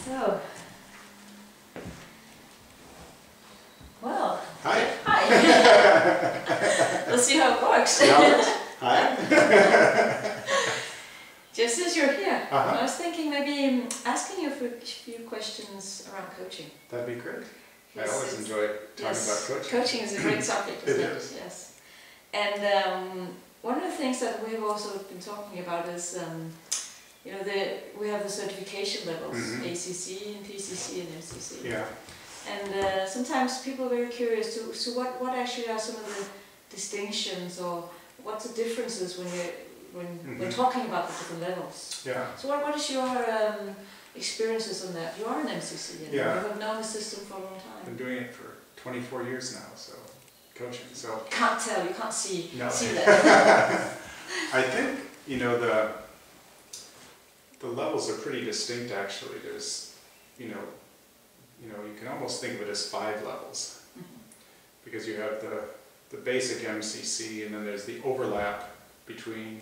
So, well, hi. Hi. Let's see how it works. Hi. Just as you're here, Uh-huh. I was thinking maybe asking you a few questions around coaching. That'd be great. I Yes, always enjoy talking about coaching. Coaching is a great subject, isn't It it? is. Yes. And one of the things that we've also been talking about is, you know, we have the certification levels, ACC and PCC and MCC. Yeah. And sometimes people are very curious to, so what actually are some of the distinctions, or what's the differences when we're talking about the different levels? Yeah. So what is your experiences on that? You are an MCC, and Yeah. you have known the system for a long I've time. been doing it for 24 years now, so coaching. So Can't tell, you can't see no. that. I think, you know, the levels are pretty distinct actually. There's, you know, you can almost think of it as 5 levels. Because you have the basic MCC, and then there's the overlap between,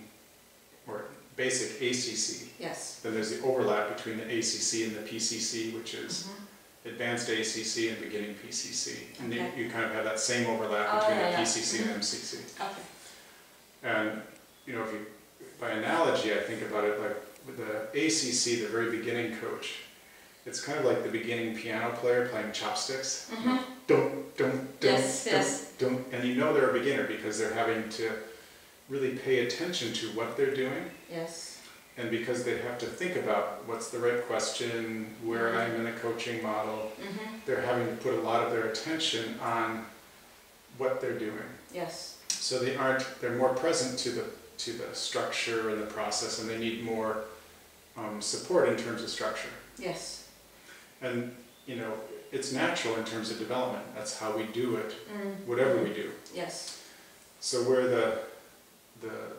or basic ACC. Yes. Then there's the overlap between the ACC and the PCC, which is advanced ACC and beginning PCC. And Okay. you kind of have that same overlap between the PCC and MCC. Okay. And, you know, by analogy, I think about it like with the ACC, the very beginning coach, it's kind of like the beginning piano player playing chopsticks. Don't, Yes, yes. don't. And you know they're a beginner because they're having to really pay attention to what they're doing. Yes. And because they have to think about what's the right question, where I'm in a coaching model, they're having to put a lot of their attention on what they're doing. Yes. So they're more present to the structure and the process, and they need more support in terms of structure. Yes. And, you know, it's natural in terms of development. That's how we do it, whatever we do. Yes. So where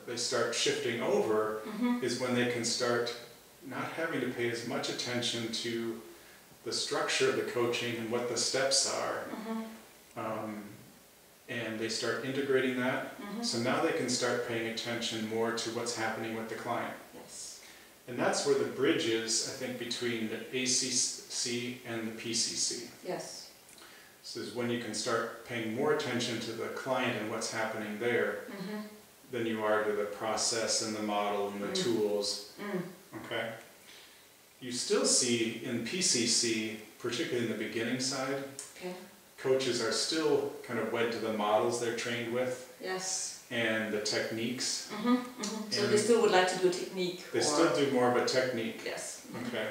they start shifting over is when they can start not having to pay as much attention to the structure of the coaching and what the steps are. And they start integrating that. So now they can start paying attention more to what's happening with the client. Yes. And that's where the bridge is, I think, between the ACC and the PCC. Yes. This is when you can start paying more attention to the client and what's happening there than you are to the process and the model and the tools. Okay? You still see in PCC, particularly in the beginning side, coaches are still kind of wed to the models they're trained with. Yes. And the techniques. So they still would like to do a technique. They still do more of a technique. Yes. Okay.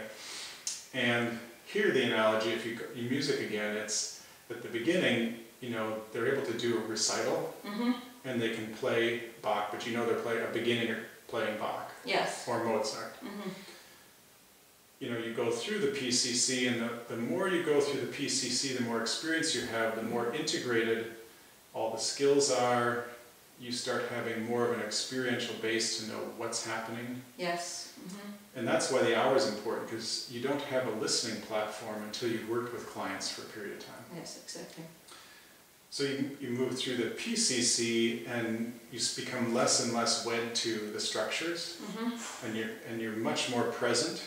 And here the analogy, if you go in music again, it's at the beginning, you know, they're able to do a recital and they can play Bach, but you know they're a beginner playing Bach. Yes. Or Mozart. You know, you go through the PCC, and the more you go through the PCC, the more experience you have, the more integrated all the skills are. You start having more of an experiential base to know what's happening. Yes. And that's why the hour is important, because you don't have a listening platform until you've worked with clients for a period of time. Yes, exactly. So you move through the PCC and you become less and less wed to the structures, and you're much more present.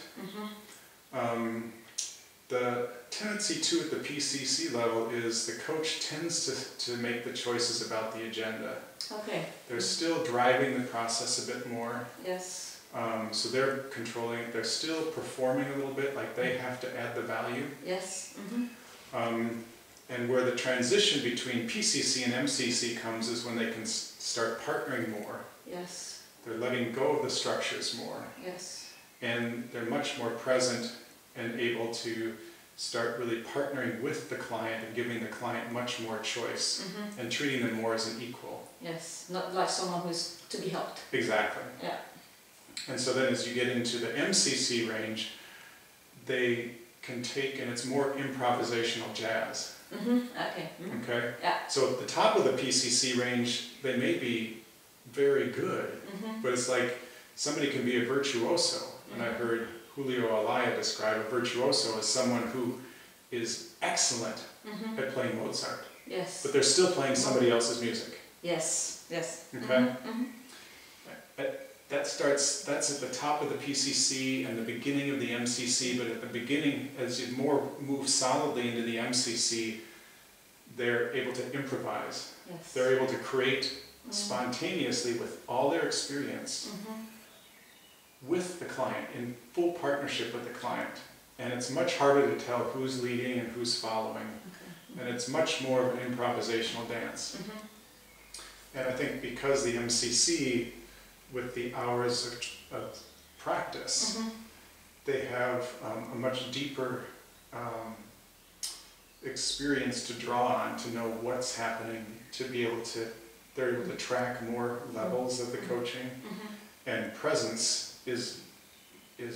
The tendency too at the PCC level is the coach tends to make the choices about the agenda. Okay. They're still driving the process a bit more. Yes. So they're controlling, they're still performing a little bit, like they have to add the value. Yes. And where the transition between PCC and MCC comes is when they can start partnering more. Yes. They're letting go of the structures more. Yes. And they're much more present and able to start really partnering with the client and giving the client much more choice and treating them more as an equal. Yes, not like someone who's to be helped. Exactly. Yeah. And so then as you get into the MCC range, they can take, and it's more improvisational jazz. Okay. Okay? Yeah. So at the top of the PCC range, they may be very good, but it's like somebody can be a virtuoso. And I heard Julio Alaya describe a virtuoso as someone who is excellent at playing Mozart. Yes. But they're still playing somebody else's music. Yes. Yes. Okay? that's at the top of the PCC and the beginning of the MCC, but at the beginning, as you move solidly into the MCC, they're able to improvise. Yes. They're able to create spontaneously with all their experience with the client, in full partnership with the client. And it's much harder to tell who's leading and who's following. And it's much more of an improvisational dance. And I think because the MCC, with the hours of practice, they have a much deeper experience to draw on, to know what's happening, to be able to, they're able to track more levels of the coaching, and presence is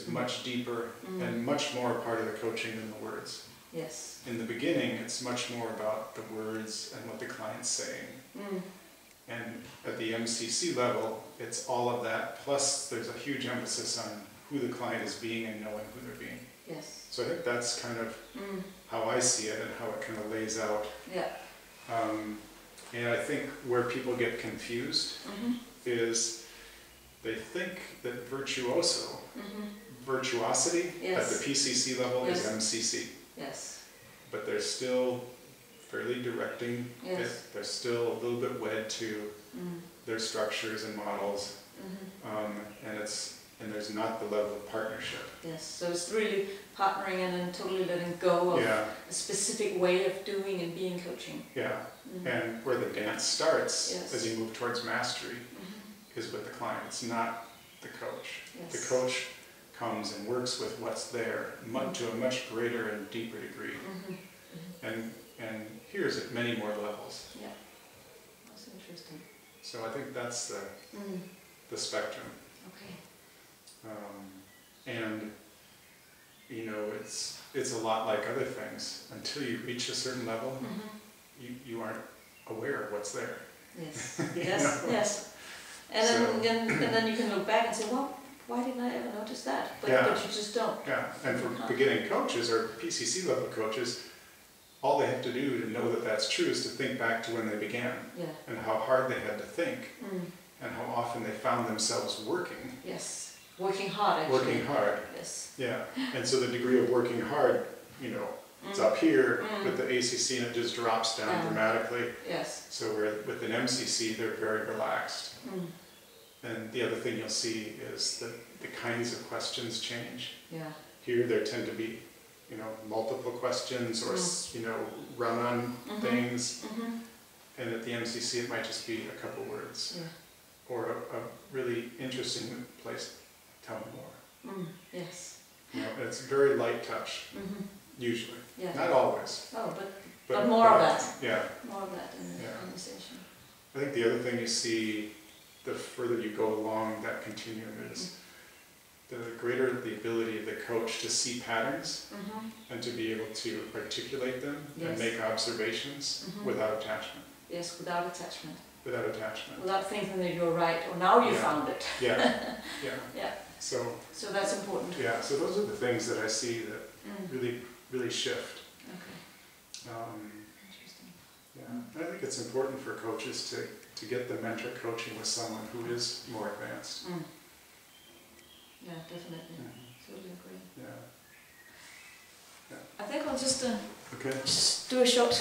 much deeper and much more a part of the coaching than the words. Yes. In the beginning, it's much more about the words and what the client's saying. And at the MCC level, it's all of that, plus there's a huge emphasis on who the client is being and knowing who they're being. Yes. So I think that's kind of how I see it and how it kind of lays out. Yeah. And I think where people get confused is they think that virtuosity at the PCC level is MCC. Yes. But they're still fairly directing it. They're still a little bit wed to their structures and models, and there's not the level of partnership. Yes, so it's really partnering and then totally letting go of a specific way of doing and being coaching. Yeah, and where the dance starts as you move towards mastery is with the client. It's not the coach. Yes. The coach comes and works with what's there to a much greater and deeper degree, and hears at many more levels. Yeah, that's interesting. So I think that's the spectrum. Okay. And you know, it's a lot like other things. Until you reach a certain level, you aren't aware of what's there. Yes. Yes. And then you can look back and say, well, why didn't I ever notice that? But you just don't. Yeah. And for beginning coaches or PCC level coaches, all they have to do to know that that's true is to think back to when they began and how hard they had to think and how often they found themselves working. Yes. Working hard, actually. Working hard. Yes. Yeah. And so the degree of working hard, you know, it's up here with the ACC and it just drops down dramatically. Yes. So with an MCC, they're very relaxed. And the other thing you'll see is that the kinds of questions change. Yeah. Here there tend to be, you know, multiple questions or, you know, run-on things. And at the MCC it might just be a couple words. Or a really interesting place, tell me more. Yes. You know, it's very light touch, usually. Yeah. Not always. Oh, but more of that. Yeah. More of that in the conversation. I think the other thing you see, the further you go along that continuum is the greater the ability of the coach to see patterns and to be able to articulate them and make observations without attachment. Yes, without attachment. Without attachment. Without thinking that you're right or now you found it. Yeah. So that's important. Yeah, so those are the things that I see that really shift. Okay. Interesting. Yeah, I think it's important for coaches to get the mentor coaching with someone who is more advanced. Yeah, definitely. Totally agree. Yeah. I think I'll just okay. do a short